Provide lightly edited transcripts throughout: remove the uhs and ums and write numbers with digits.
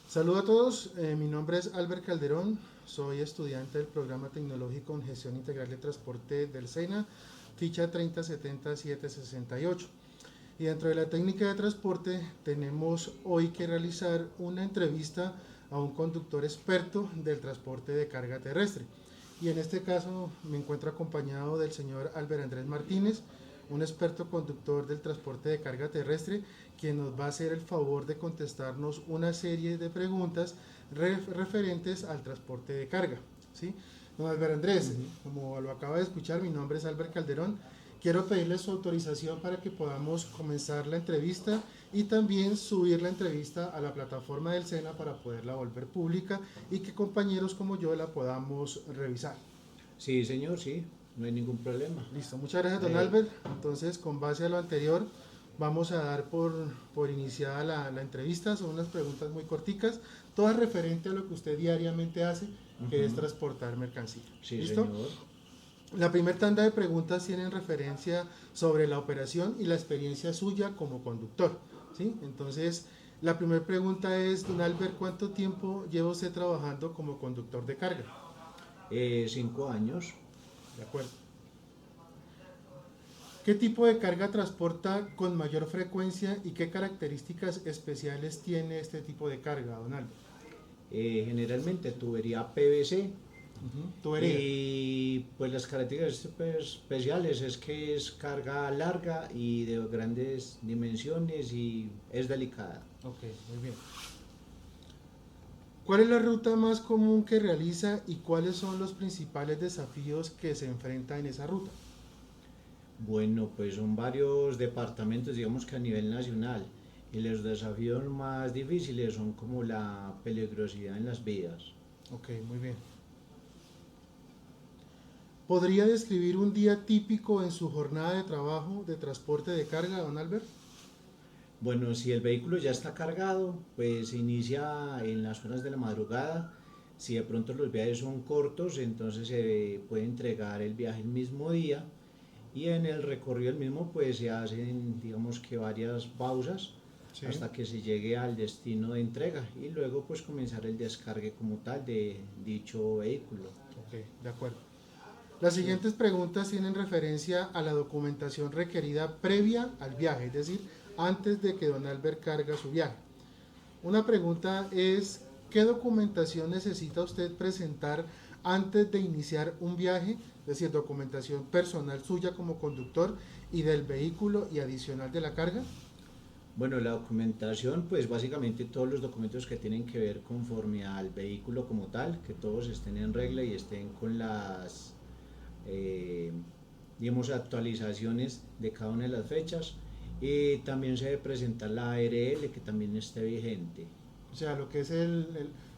Saludos a todos, mi nombre es Albert Calderón, soy estudiante del programa tecnológico en gestión integral de transporte del SENA, ficha 3070768. Y dentro de la técnica de transporte tenemos hoy que realizar una entrevista a un conductor experto del transporte de carga terrestre. Y en este caso me encuentro acompañado del señor Albert Andrés Martínez, un experto conductor del transporte de carga terrestre, quien nos va a hacer el favor de contestarnos una serie de preguntas referentes al transporte de carga. ¿Sí? Don Albert Andrés, como lo acaba de escuchar, mi nombre es Albert Calderón. Quiero pedirle su autorización para que podamos comenzar la entrevista y también subir la entrevista a la plataforma del SENA para poderla volver pública y que compañeros como yo la podamos revisar. Sí, señor, sí, no hay ningún problema. Listo, muchas gracias don Albert. Entonces, con base a lo anterior, vamos a dar por iniciada la entrevista. Son unas preguntas muy corticas, todas referentes a lo que usted diariamente hace, que es transportar mercancía. Sí, ¿Listo? señor. La primera tanda de preguntas tienen referencia sobre la operación y la experiencia suya como conductor. ¿Sí? Entonces, la primera pregunta es, don Albert, ¿cuánto tiempo lleva usted trabajando como conductor de carga? 5 años. De acuerdo. ¿Qué tipo de carga transporta con mayor frecuencia y qué características especiales tiene este tipo de carga, don Albert? Generalmente tubería PVC. Tubería. Y pues las características especiales es que es carga larga y de grandes dimensiones y es delicada. Ok, muy bien. ¿Cuál es la ruta más común que realiza y cuáles son los principales desafíos que se enfrenta en esa ruta? Bueno, pues son varios departamentos, digamos que a nivel nacional. Y los desafíos más difíciles son como la peligrosidad en las vías. Ok, muy bien. ¿Podría describir un día típico en su jornada de trabajo de transporte de carga, don Albert? Bueno, si el vehículo ya está cargado, pues se inicia en las horas de la madrugada. Si de pronto los viajes son cortos, entonces se puede entregar el viaje el mismo día y en el recorrido del mismo pues se hacen digamos que varias pausas Sí. hasta que se llegue al destino de entrega y luego pues comenzar el descargue como tal de dicho vehículo. Ok, de acuerdo. Las siguientes preguntas tienen referencia a la documentación requerida previa al viaje, es decir, antes de que don Albert carga su viaje. Una pregunta es, ¿qué documentación necesita usted presentar antes de iniciar un viaje? Es decir, documentación personal suya como conductor y del vehículo y adicional de la carga. Bueno, la documentación, pues básicamente todos los documentos que tienen que ver conforme al vehículo como tal, que todos estén en regla y estén con las, eh, digamos, actualizaciones de cada una de las fechas. Y también se debe presentar la ARL que también esté vigente. O sea, lo que es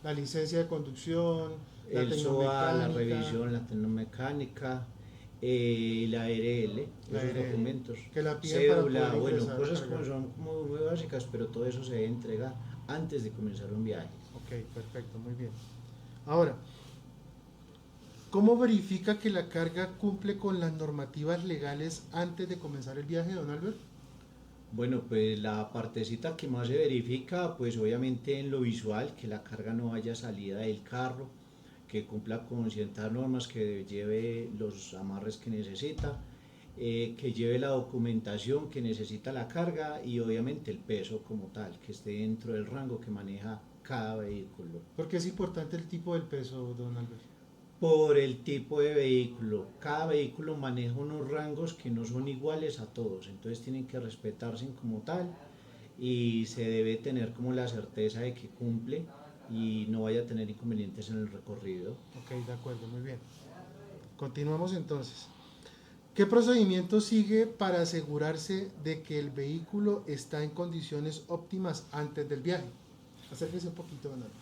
la licencia de conducción, la El SOA, la tecnomecánica, revisión, la tecnomecánica, la ARL, la esos ARL, documentos, que la piden para cédula, poder bueno, ingresar a cosas cargar. como son como muy básicas, pero todo eso se debe entregar antes de comenzar un viaje. Ok, perfecto, muy bien. Ahora, ¿cómo verifica que la carga cumple con las normativas legales antes de comenzar el viaje, don Albert? Bueno, pues la partecita que más se verifica, pues obviamente en lo visual, que la carga no vaya salida del carro, que cumpla con ciertas normas, que lleve los amarres que necesita, que lleve la documentación que necesita la carga y obviamente el peso como tal, que esté dentro del rango que maneja cada vehículo. Porque es importante el tipo del peso, don Albert. Por el tipo de vehículo, cada vehículo maneja unos rangos que no son iguales a todos, entonces tienen que respetarse como tal y se debe tener como la certeza de que cumple y no vaya a tener inconvenientes en el recorrido. Ok, de acuerdo, muy bien. Continuamos entonces. ¿Qué procedimiento sigue para asegurarse de que el vehículo está en condiciones óptimas antes del viaje? Acérquese un poquito, don Albert.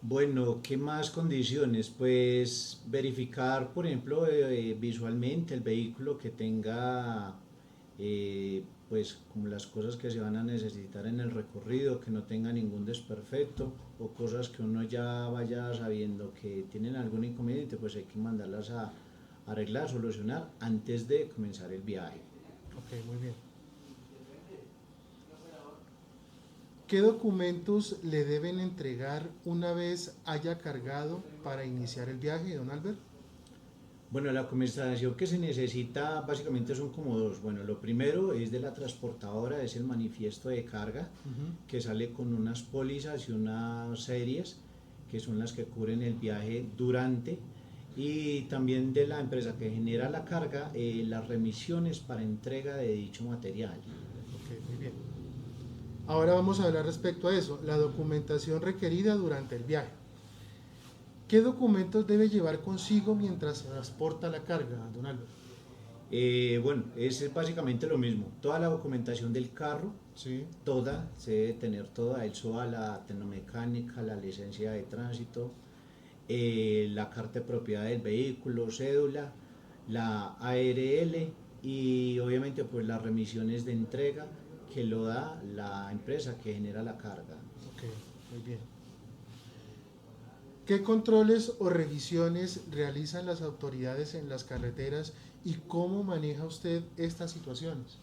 Bueno, ¿qué más condiciones? Pues verificar, por ejemplo, visualmente el vehículo que tenga, pues como las cosas que se van a necesitar en el recorrido, que no tenga ningún desperfecto o cosas que uno ya vaya sabiendo que tienen algún inconveniente, pues hay que mandarlas a arreglar, solucionar antes de comenzar el viaje. Ok, muy bien. ¿Qué documentos le deben entregar una vez haya cargado para iniciar el viaje, don Albert? Bueno, la documentación que se necesita básicamente son como dos. Bueno, lo primero es de la transportadora, es el manifiesto de carga, que sale con unas pólizas y unas series, que son las que cubren el viaje durante, y también de la empresa que genera la carga, las remisiones para entrega de dicho material. Ok, muy bien. Ahora vamos a hablar respecto a eso, la documentación requerida durante el viaje. ¿Qué documentos debe llevar consigo mientras transporta la carga, don Albert? Bueno, es básicamente lo mismo. Toda la documentación del carro, Sí, toda, se debe tener toda, el SOA, la tecnomecánica, la licencia de tránsito, la carta de propiedad del vehículo, cédula, la ARL y obviamente pues las remisiones de entrega que lo da la empresa que genera la carga. ok, muy bien. ¿Qué controles o revisiones realizan las autoridades en las carreteras y cómo maneja usted estas situaciones?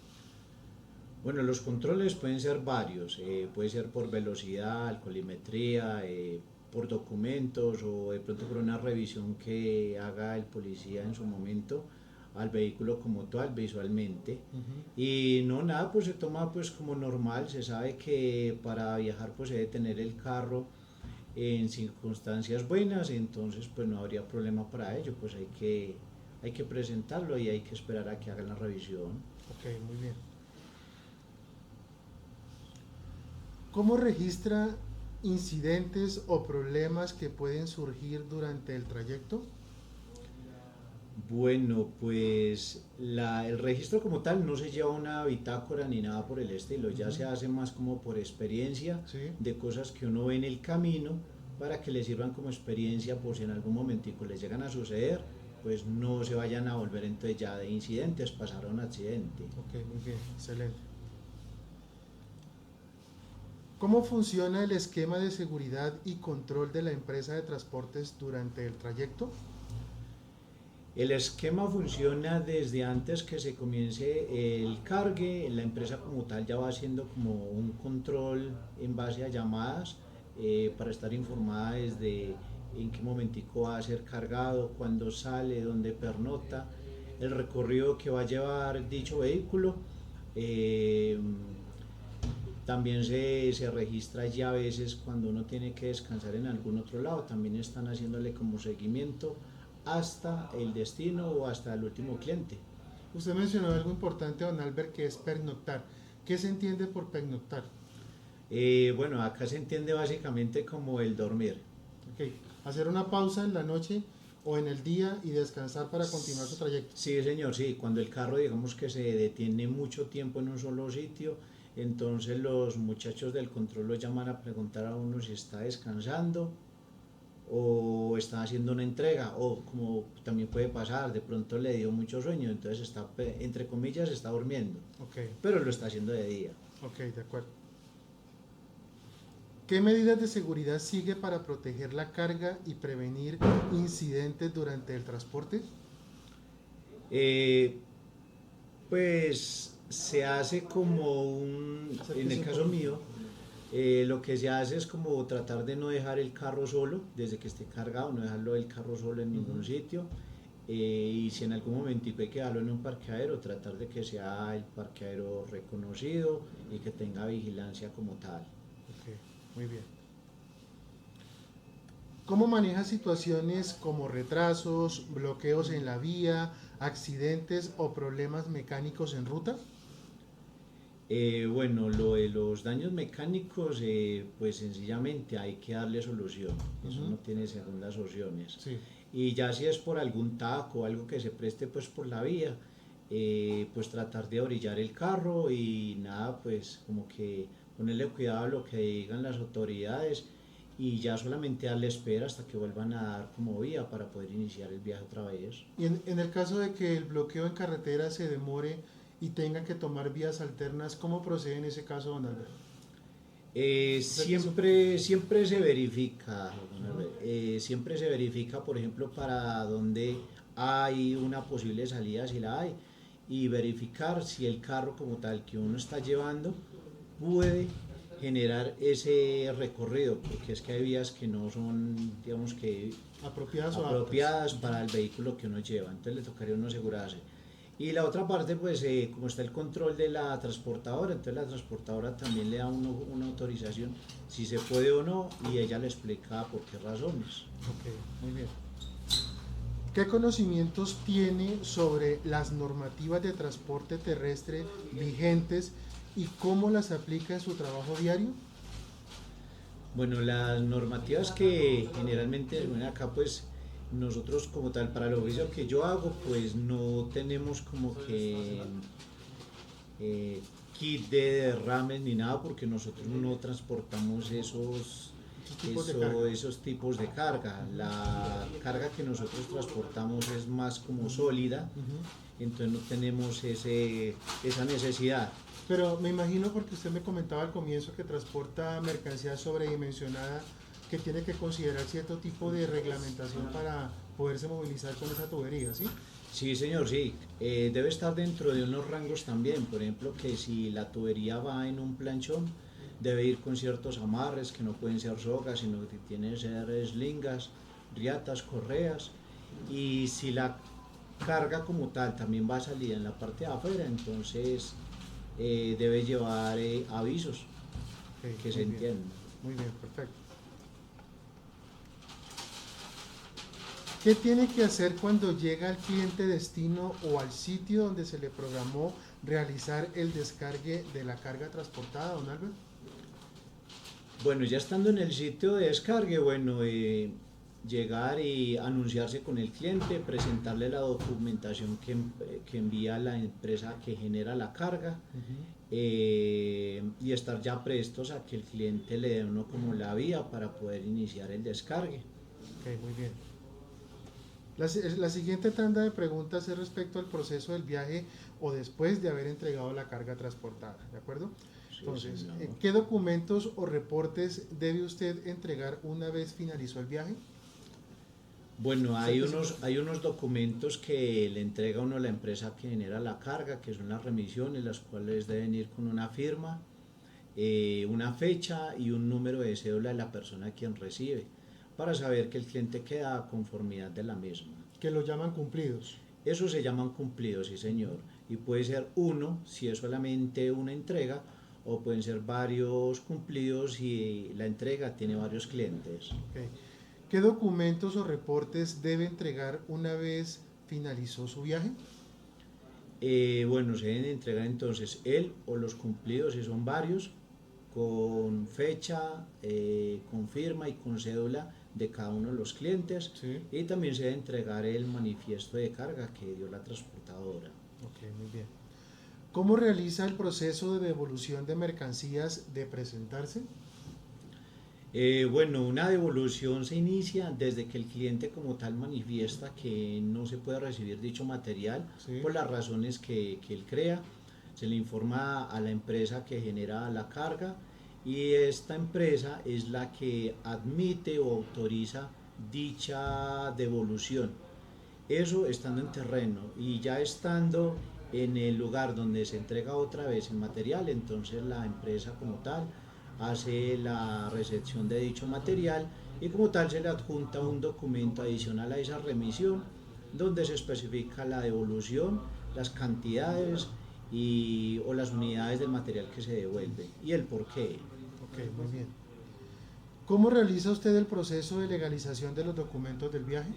Bueno, los controles pueden ser varios, puede ser por velocidad, alcoholimetría, por documentos o de pronto por una revisión que haga el policía en su momento al vehículo como tal visualmente. Y no, nada, pues se toma pues como normal, se sabe que para viajar pues se debe tener el carro en circunstancias buenas, entonces pues no habría problema para ello, pues hay que presentarlo y hay que esperar a que hagan la revisión. Ok, muy bien. ¿Cómo registra incidentes o problemas que pueden surgir durante el trayecto? Bueno, pues el registro como tal no se lleva una bitácora ni nada por el estilo, ya se hace más como por experiencia Sí, de cosas que uno ve en el camino para que le sirvan como experiencia por si en algún momentico les llegan a suceder, pues no se vayan a volver entonces ya de incidentes, pasar a un accidente. ok, muy bien, excelente. ¿Cómo funciona el esquema de seguridad y control de la empresa de transportes durante el trayecto? El esquema funciona desde antes que se comience el cargue, la empresa como tal ya va haciendo como un control en base a llamadas para estar informada desde en qué momentico va a ser cargado, cuándo sale, dónde pernota, el recorrido que va a llevar dicho vehículo. eh, También se registra ya a veces cuando uno tiene que descansar en algún otro lado, también están haciéndole como seguimiento hasta el destino o hasta el último cliente. Usted mencionó algo importante, don Albert, que es pernoctar. ¿Qué se entiende por pernoctar? Bueno, acá se entiende básicamente como el dormir. Ok, hacer una pausa en la noche o en el día y descansar para continuar su trayecto. Sí, señor, sí, cuando el carro digamos que se detiene mucho tiempo en un solo sitio, entonces los muchachos del control lo llaman a preguntar a uno si está descansando o está haciendo una entrega, o como también puede pasar, de pronto le dio mucho sueño, entonces está, entre comillas, está durmiendo, Ok, pero lo está haciendo de día. ok, de acuerdo. ¿Qué medidas de seguridad sigue para proteger la carga y prevenir incidentes durante el transporte? Eh, pues se hace como en Acérquese el un caso poquito. mío, lo que se hace es como tratar de no dejar el carro solo, desde que esté cargado, no dejarlo el carro solo en ningún sitio. Y si en algún momentico hay que dejarlo en un parqueadero, tratar de que sea el parqueadero reconocido y que tenga vigilancia como tal. Ok, muy bien. ¿Cómo maneja situaciones como retrasos, bloqueos en la vía, accidentes o problemas mecánicos en ruta? Bueno, lo de los daños mecánicos, pues sencillamente hay que darle solución, eso Ujú, no tiene segundas opciones. sí, Y ya si es por algún taco o algo que se preste pues por la vía, pues tratar de orillar el carro y nada, pues como que ponerle cuidado a lo que digan las autoridades y ya solamente darle espera hasta que vuelvan a dar como vía para poder iniciar el viaje otra vez. y en el caso de que el bloqueo en carretera se demore y tenga que tomar vías alternas, ¿cómo procede en ese caso, don Albert? Acérquese un poquito. Siempre se verifica, Ujú, siempre se verifica, por ejemplo, para donde hay una posible salida, si la hay, y verificar si el carro como tal que uno está llevando puede generar ese recorrido, porque es que hay vías que no son, digamos que apropiadas para el vehículo que uno lleva, entonces le tocaría a uno asegurarse. Y la otra parte, pues como está el control de la transportadora, entonces la transportadora también le da uno una autorización si se puede o no, y ella le explica por qué razones. Ok, muy bien. ¿Qué conocimientos tiene sobre las normativas de transporte terrestre vigentes y cómo las aplica en su trabajo diario? Bueno, las normativas que generalmente bueno, acá, pues nosotros como tal, para el oficio que yo hago, pues no tenemos como que kit de derrames ni nada, porque nosotros no transportamos esos tipos de carga. La carga que nosotros transportamos es más como sólida, entonces no tenemos esa necesidad. Pero me imagino, porque usted me comentaba al comienzo que transporta mercancía sobredimensionada, que tiene que considerar cierto tipo de reglamentación para poderse movilizar con esa tubería, ¿sí? Sí, señor, sí. Debe estar dentro de unos rangos también. Por ejemplo, que si la tubería va en un planchón, debe ir con ciertos amarres que no pueden ser sogas, sino que tienen que ser eslingas, riatas, correas. Y si la carga como tal también va a salir en la parte de afuera, entonces debe llevar avisos Okay, que se entiendan. muy bien, perfecto. ¿Qué tiene que hacer cuando llega al cliente destino o al sitio donde se le programó realizar el descargue de la carga transportada, don Albert? Bueno, ya estando en el sitio de descargue, bueno, llegar y anunciarse con el cliente, presentarle la documentación que envía la empresa que genera la carga, y estar ya prestos a que el cliente le dé uno como la vía para poder iniciar el descargue. Ok, muy bien. La siguiente tanda de preguntas es respecto al proceso del viaje o después de haber entregado la carga transportada, ¿de acuerdo? Sí, Entonces, señor. ¿qué documentos o reportes debe usted entregar una vez finalizó el viaje? Bueno, hay unos documentos que le entrega uno a la empresa que genera la carga, que son las remisiones, las cuales deben ir con una firma, una fecha y un número de cédula de la persona a quien recibe, para saber que el cliente queda a conformidad de la misma. Que lo llaman cumplidos. Eso se llaman cumplidos, sí señor, y puede ser uno si es solamente una entrega, o pueden ser varios cumplidos si la entrega tiene varios clientes. Okay. ¿Qué documentos o reportes debe entregar una vez finalizó su viaje? Bueno, se deben entregar entonces él o los cumplidos, si son varios, con fecha, con firma y con cédula de cada uno de los clientes. Sí. Y también se debe entregar el manifiesto de carga que dio la transportadora. Ok, muy bien. ¿Cómo realiza el proceso de devolución de mercancías de presentarse? Bueno, una devolución se inicia desde que el cliente como tal manifiesta que no se puede recibir dicho material, Sí. por las razones que él crea. Se le informa a la empresa que genera la carga, y esta empresa es la que admite o autoriza dicha devolución. Eso estando en terreno, y ya estando en el lugar donde se entrega otra vez el material, entonces la empresa como tal hace la recepción de dicho material, y como tal se le adjunta un documento adicional a esa remisión donde se especifica la devolución, las cantidades o las unidades del material que se devuelve y el porqué. Ok, muy bien. ¿Cómo realiza usted el proceso de legalización de los documentos del viaje?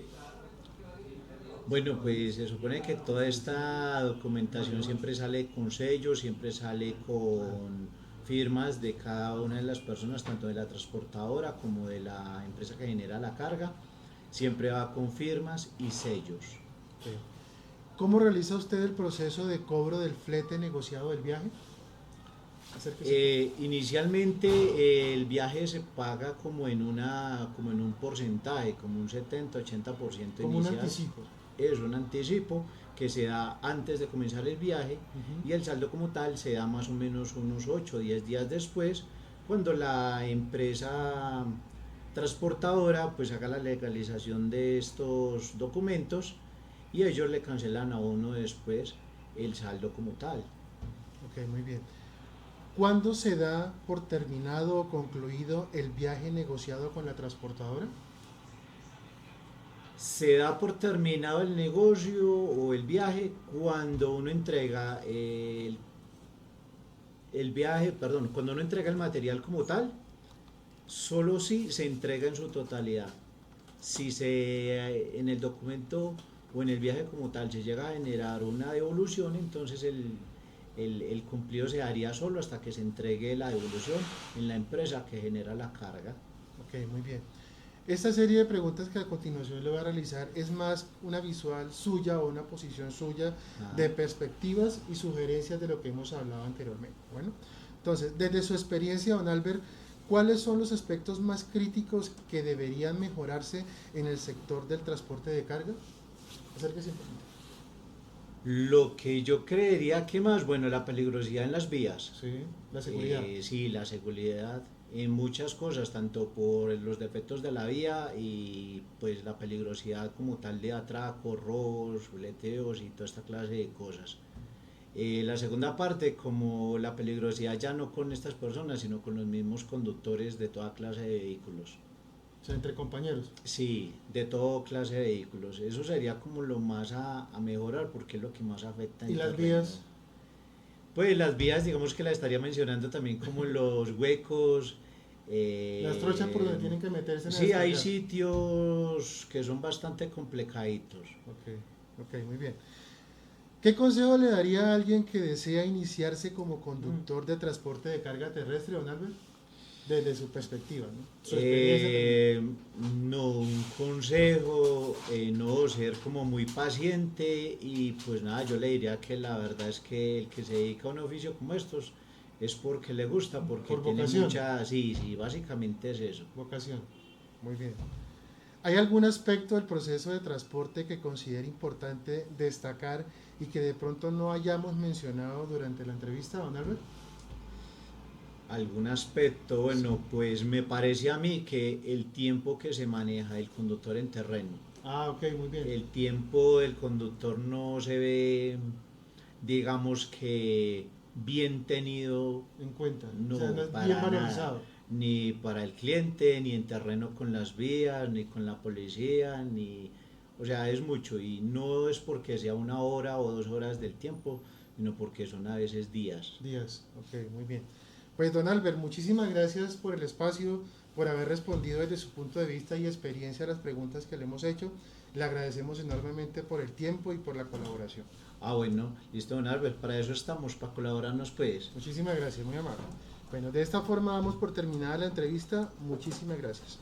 Bueno, pues se supone que toda esta documentación siempre sale con sellos, siempre sale con firmas de cada una de las personas, tanto de la transportadora como de la empresa que genera la carga. Siempre va con firmas y sellos. Okay. ¿Cómo realiza usted el proceso de cobro del flete negociado del viaje? Inicialmente el viaje se paga como en un porcentaje, como un 70-80% como inicial. un anticipo. Es un anticipo que se da antes de comenzar el viaje, y el saldo como tal se da más o menos unos 8 o 10 días después, cuando la empresa transportadora pues haga la legalización de estos documentos, y ellos le cancelan a uno después el saldo como tal. Ok, muy bien. ¿Cuándo se da por terminado o concluido el viaje negociado con la transportadora? Se da por terminado el negocio o el viaje cuando uno entrega el viaje, perdón, cuando uno entrega el material como tal, solo si se entrega en su totalidad. Si en el documento o en el viaje como tal se llega a generar una devolución, entonces el cumplido se haría solo hasta que se entregue la devolución en la empresa que genera la carga. Ok, muy bien. Esta serie de preguntas que a continuación le voy a realizar es más una visual suya o una posición suya de Ah. perspectivas y sugerencias de lo que hemos hablado anteriormente. Bueno, entonces, desde su experiencia, don Albert, ¿cuáles son los aspectos más críticos que deberían mejorarse en el sector del transporte de carga? Acérquese un poquito. Lo que yo creería que más, bueno, la peligrosidad en las vías. Sí, la seguridad. Sí, la seguridad en muchas cosas, tanto por los defectos de la vía y pues la peligrosidad como tal de atracos, robos, boleteos y toda esta clase de cosas. La segunda parte, como la peligrosidad ya no con estas personas, sino con los mismos conductores de toda clase de vehículos. O sea, entre compañeros. Sí, de toda clase de vehículos. Eso sería como lo más a mejorar porque es lo que más afecta Y en las terreno. vías, Pues las vías, digamos que las estaría mencionando también como los huecos. las trochas por donde eh, tienen que meterse en la sí, hay descarga. sitios que son bastante complicaditos. Ok, ok, muy bien. ¿Qué consejo le daría a alguien que desea iniciarse como conductor de transporte de carga terrestre, don Albert? Desde su perspectiva, ¿no? Su experiencia también. Eh, no, un consejo, no ser como muy paciente y pues nada, yo le diría que la verdad es que el que se dedica a un oficio como estos es porque le gusta, porque Por tiene vocación. mucha, sí, sí, básicamente es eso. Vocación. Muy bien. ¿Hay algún aspecto del proceso de transporte que considere importante destacar y que de pronto no hayamos mencionado durante la entrevista, don Albert? Algún aspecto, Sí. bueno, pues me parece a mí que el tiempo que se maneja el conductor en terreno, Ah, ok, muy bien. el tiempo del conductor no se ve, digamos que bien tenido, En cuenta. O sea, no no, es bien para nada, valorizado. ni para el cliente, ni en terreno con las vías, ni con la policía, ni, o sea, es mucho y no es porque sea 1 hora o 2 horas del tiempo, sino porque son a veces días. Díaz. Ok, muy bien. Pues don Albert, muchísimas gracias por el espacio, por haber respondido desde su punto de vista y experiencia a las preguntas que le hemos hecho. Le agradecemos enormemente por el tiempo y por la colaboración. Ah, bueno, listo, don Albert, para eso estamos, para colaborarnos pues. Muchísimas gracias, muy amable. Bueno, de esta forma damos por terminada la entrevista. Muchísimas gracias.